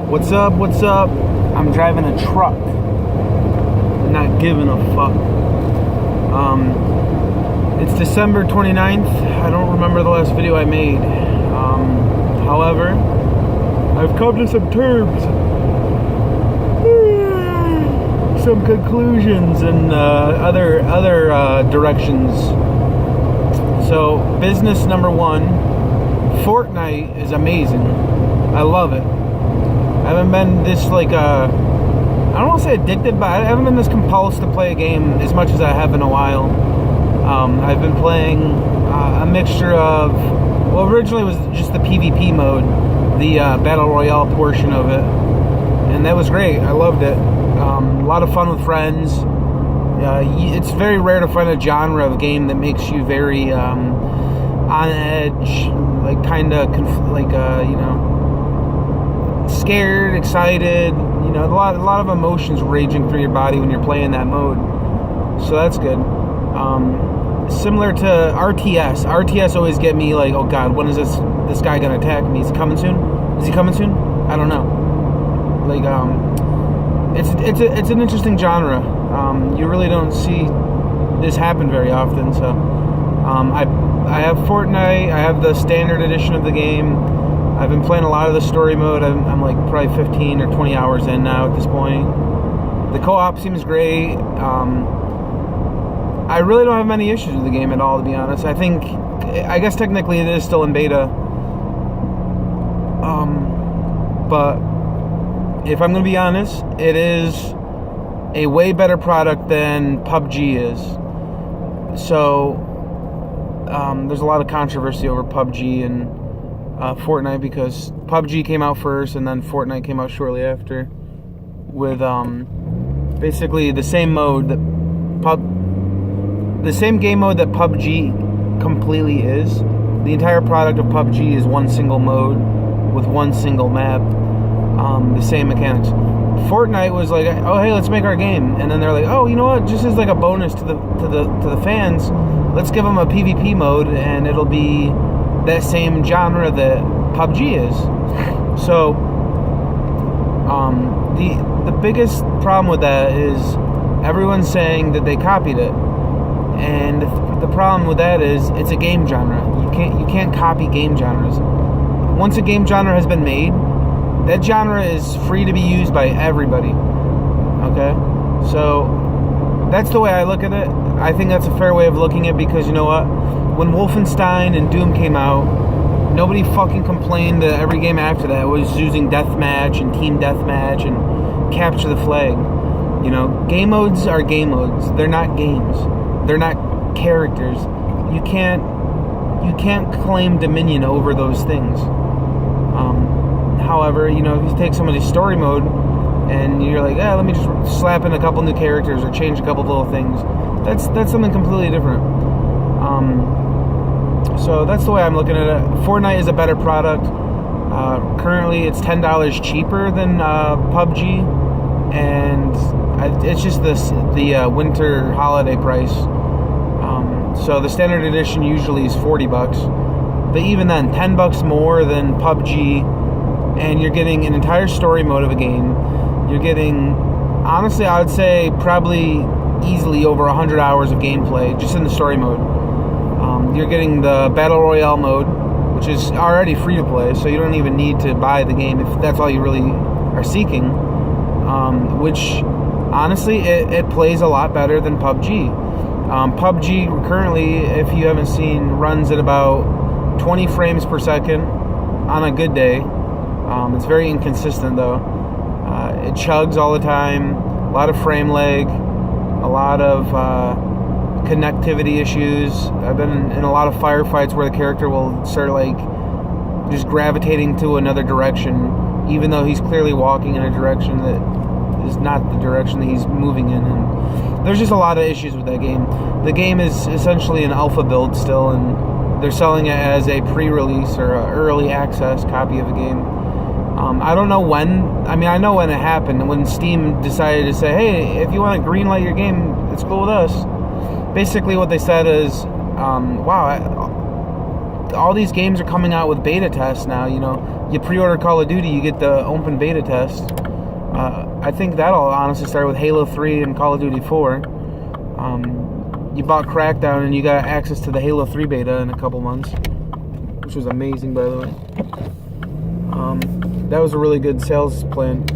What's up? What's up? I'm driving a truck. Not giving a fuck. It's December 29th. I don't remember the last video I made. However, I've come to some terms, some conclusions, and other directions. So, business number one, Fortnite is amazing. I love it. I haven't been this I don't want to say addicted, but I haven't been this compulsed to play a game as much as I have in a while. I've been playing a mixture of, well, originally it was just the PvP mode, the Battle Royale portion of it, and that was great. I loved it. A lot of fun with friends. It's very rare to find a genre of game that makes you very on edge, scared, excited, a lot of emotions raging through your body when you're playing that mode. So that's good. Similar to RTS. RTS always get me like, oh god, when is this guy gonna attack me? Is he coming soon? I don't know. It's an interesting genre. You really don't see this happen very often. So I have Fortnite. I have the standard edition of the game. I've been playing a lot of the story mode. I'm like probably 15 or 20 hours in now at this point. The co-op seems great. I really don't have many issues with the game at all, to be honest. I guess technically it is still in beta. But if I'm going to be honest, it is a way better product than PUBG is. So there's a lot of controversy over PUBG and Fortnite because PUBG came out first and then Fortnite came out shortly after with basically the same mode the same game mode that PUBG completely is. The entire product of PUBG is one single mode with one single map, the same mechanics. Fortnite was like, oh hey, let's make our game, and then they're like, oh, you know what? Just as like a bonus to the fans, let's give them a PvP mode, and it'll be that same genre that PUBG is. So, the biggest problem with that is everyone's saying that they copied it, and the problem with that is it's a game genre. You can't copy game genres. Once a game genre has been made, that genre is free to be used by everybody. Okay, so that's the way I look at it. I think that's a fair way of looking at it because you know what? When Wolfenstein and Doom came out, nobody fucking complained that every game after that was using deathmatch and team deathmatch and capture the flag. Game modes are game modes. They're not games. They're not characters. You can't claim dominion over those things. However, if you take somebody's story mode and you're like, let me just slap in a couple new characters or change a couple little things, that's something completely different. So that's the way I'm looking at it. Fortnite is a better product. Currently, it's $10 cheaper than PUBG, and it's just the winter holiday price. So the standard edition usually is $40, but even then, $10 more than PUBG, and you're getting an entire story mode of a game. You're getting, honestly, I would say probably easily over 100 hours of gameplay just in the story mode. You're getting the Battle Royale mode, which is already free to play, so you don't even need to buy the game if that's all you really are seeking. Which, honestly, it plays a lot better than PUBG. PUBG currently, if you haven't seen, runs at about 20 frames per second on a good day. It's very inconsistent though. It chugs all the time, a lot of frame lag, a lot of connectivity issues. I've been in a lot of firefights where the character will start just gravitating to another direction, even though he's clearly walking in a direction that is not the direction that he's moving in. And there's just a lot of issues with that game. The game is essentially an alpha build still, and they're selling it as a pre-release or an early access copy of the game. I don't know when. I know when it happened, when Steam decided to say, hey, if you want to greenlight your game, it's cool with us. Basically what they said is, wow, all these games are coming out with beta tests now, you pre-order Call of Duty, you get the open beta test. I think that'll honestly start with Halo 3 and Call of Duty 4. You bought Crackdown and you got access to the Halo 3 beta in a couple months, which was amazing, by the way. That was a really good sales plan.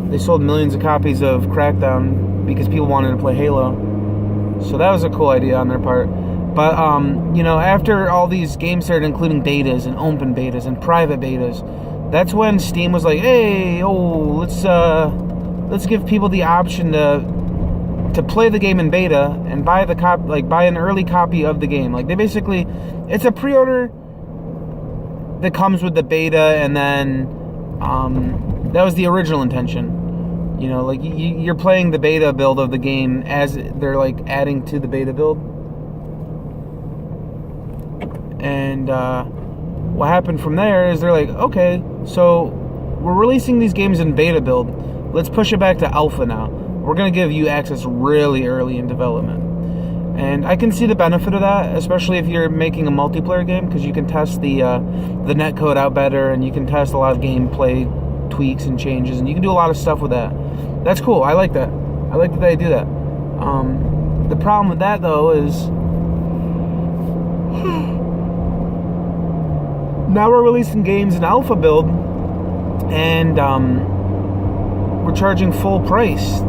They sold millions of copies of Crackdown because people wanted to play Halo. So that was a cool idea on their part. But, after all these games started including betas and open betas and private betas, that's when Steam was like, hey, let's give people the option to play the game in beta and buy buy an early copy of the game. Like, it's a pre-order that comes with the beta, and then that was the original intention. You're playing the beta build of the game as they're adding to the beta build. And what happened from there is they're like, okay, so we're releasing these games in beta build. Let's push it back to alpha now. We're going to give you access really early in development. And I can see the benefit of that, especially if you're making a multiplayer game, because you can test the netcode out better, and you can test a lot of gameplay tweaks and changes, and you can do a lot of stuff with that. That's cool. I like that. I like that they do that. The problem with that, though, is now we're releasing games in alpha build, and we're charging full price.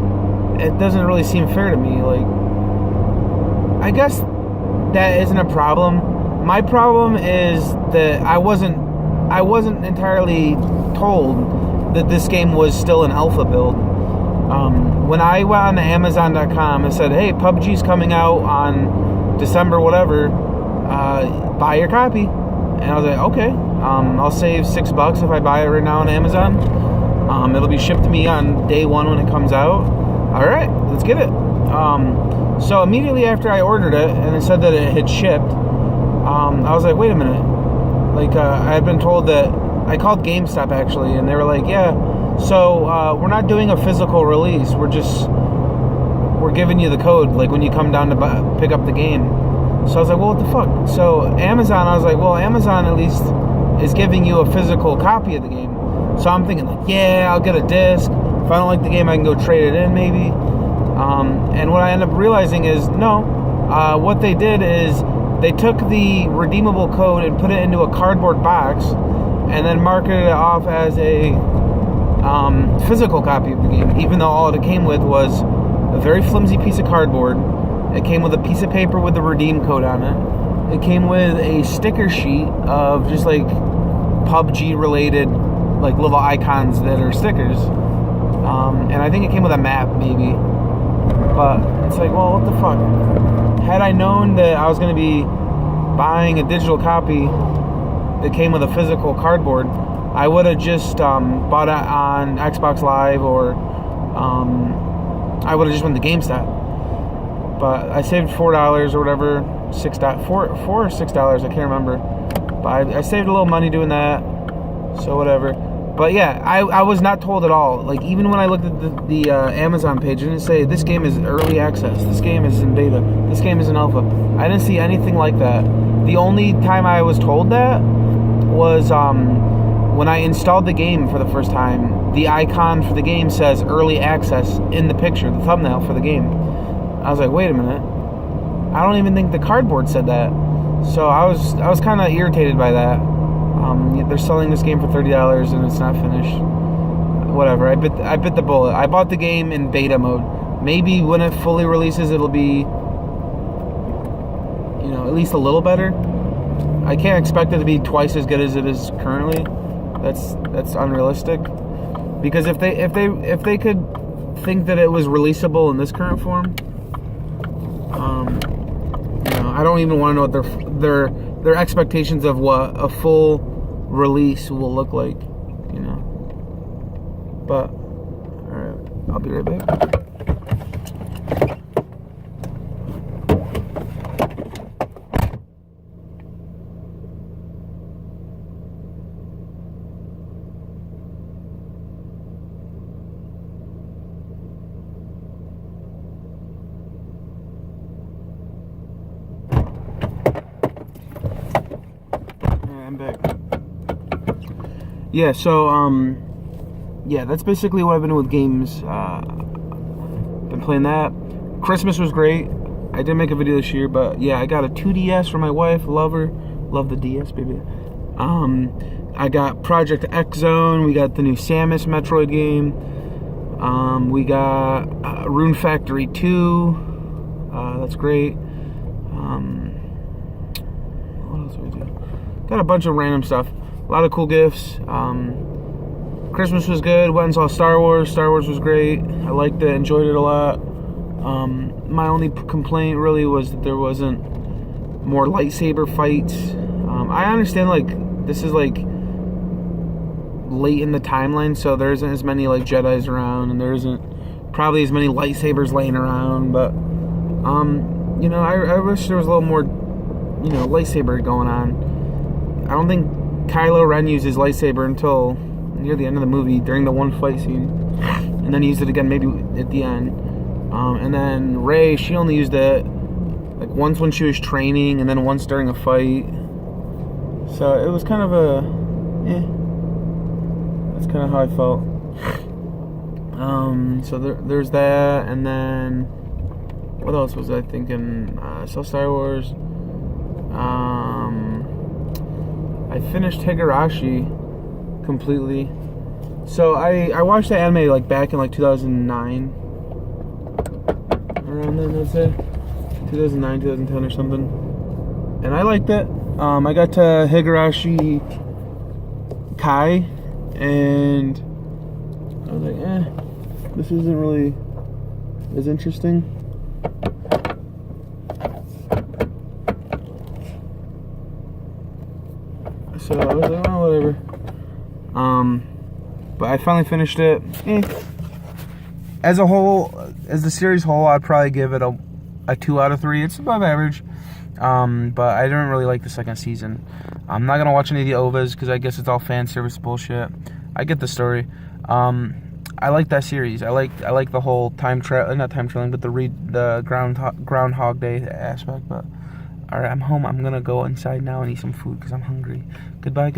It doesn't really seem fair to me. I guess that isn't a problem. My problem is that I wasn't entirely told that this game was still an alpha build. When I went on to Amazon.com and said, hey, PUBG's coming out on December whatever, buy your copy. And I was like, okay, I'll save $6 if I buy it right now on Amazon. It'll be shipped to me on day one when it comes out. All right, let's get it. So immediately after I ordered it and it said that it had shipped, I was like, wait a minute. I had been told that, I called GameStop actually, and they were like, yeah, so we're not doing a physical release. We're giving you the code, when you come down to pick up the game. So I was like, well, what the fuck? So Amazon, I was like, well, Amazon at least is giving you a physical copy of the game. So I'm thinking, yeah, I'll get a disc. If I don't like the game, I can go trade it in maybe. And what I end up realizing is, no. What they did is they took the redeemable code and put it into a cardboard box and then marketed it off as a physical copy of the game, even though all it came with was a very flimsy piece of cardboard. It came with a piece of paper with the redeem code on it. It came with a sticker sheet of just PUBG related little icons that are stickers. And I think it came with a map maybe. But it's well, what the fuck? Had I known that I was going to be buying a digital copy that came with a physical cardboard, I would have just bought it on Xbox Live, or I would have just went to GameStop. But I saved $4 or whatever, $4 or $6, I can't remember. But I saved a little money doing that, so whatever. But yeah, I was not told at all. Even when I looked at the Amazon page, it didn't say this game is early access, this game is in beta, this game is in alpha. I didn't see anything like that. The only time I was told that was when I installed the game for the first time. The icon for the game says early access in the picture, the thumbnail for the game. I was like, wait a minute. I don't even think the cardboard said that. So I was kind of irritated by that. They're selling this game for $30 and it's not finished. Whatever. I bit the bullet. I bought the game in beta mode. Maybe when it fully releases, it'll be, at least a little better. I can't expect it to be twice as good as it is currently. That's unrealistic. Because if they could think that it was releasable in this current form, I don't even want to know what their expectations of what a full release will look like, But alright, I'll be right back. I'm back. Yeah, so, yeah, that's basically what I've been doing with games. Been playing that. Christmas was great. I didn't make a video this year, but yeah, I got a 2DS for my wife. Love her. Love the DS, baby. I got Project X Zone. We got the new Samus Metroid game. We got Rune Factory 2. That's great. What else do we do? Got a bunch of random stuff. A lot of cool gifts. Christmas was good. Went and saw Star Wars. Star Wars was great. I liked it. Enjoyed it a lot. My only complaint really was that there wasn't more lightsaber fights. I understand, like, this is like late in the timeline, so there isn't as many like Jedis around, and there isn't probably as many lightsabers laying around. But you know, I wish there was a little more, you know, lightsaber going on. I don't think Kylo Ren used his lightsaber until near the end of the movie during the one fight scene, and then he used it again maybe at the end. And then Rey, she only used it like once when she was training, and then once during a fight. So it was kind of a, that's kind of how I felt. So there's that, and then what else was I thinking? I saw Star Wars. I finished Higurashi completely. So I watched the anime like back in like 2009. Around then, I'd say 2009, 2010 or something, and I liked it. I got to Higurashi Kai, and I was like, this isn't really as interesting. So I was like, oh, whatever. But I finally finished it. As a whole, as the series whole, I'd probably give it a 2 out of 3. It's above average. But I didn't really like the second season. I'm not gonna watch any of the OVAs because I guess it's all fan service bullshit. I get the story. I like that series. I like the whole not time traveling, but the Groundhog Day aspect. But all right, I'm home. I'm gonna go inside now and eat some food because I'm hungry. Goodbye.